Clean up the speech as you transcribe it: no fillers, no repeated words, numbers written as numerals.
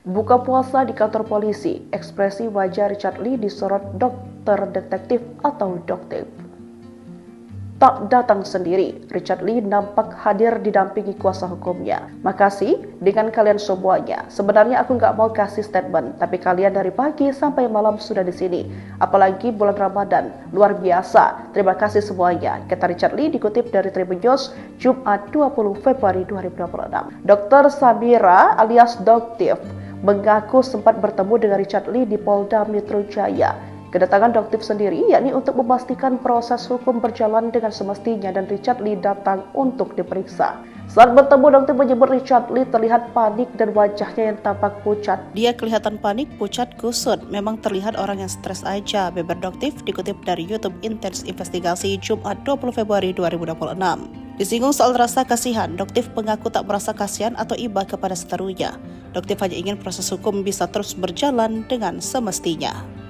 Buka puasa di kantor polisi, ekspresi wajah Richard Lee disorot dokter detektif atau dokter. Tak datang sendiri, Richard Lee nampak hadir didampingi kuasa hukumnya. Makasih dengan kalian semuanya. Sebenarnya aku nggak mau kasih statement, tapi kalian dari pagi sampai malam sudah di sini. Apalagi bulan Ramadan, luar biasa. Terima kasih semuanya, kata Richard Lee dikutip dari Tribun News, Jumat 20 Februari 2026. Dr. Samira alias Doktif mengaku sempat bertemu dengan Richard Lee di Polda Metro Jaya. Kedatangan Doktif sendiri yakni untuk memastikan proses hukum berjalan dengan semestinya dan Richard Lee datang untuk diperiksa. Saat bertemu, Doktif menyebut Richard Lee terlihat panik dan wajahnya yang tampak pucat. Dia kelihatan panik, pucat, kusut. Memang terlihat orang yang stres aja, beber Doktif dikutip dari YouTube Intens Investigasi Jumat 20 Februari 2026. Disinggung soal rasa kasihan, Doktif mengaku tak merasa kasihan atau iba kepada seterunya. Doktif hanya ingin proses hukum bisa terus berjalan dengan semestinya.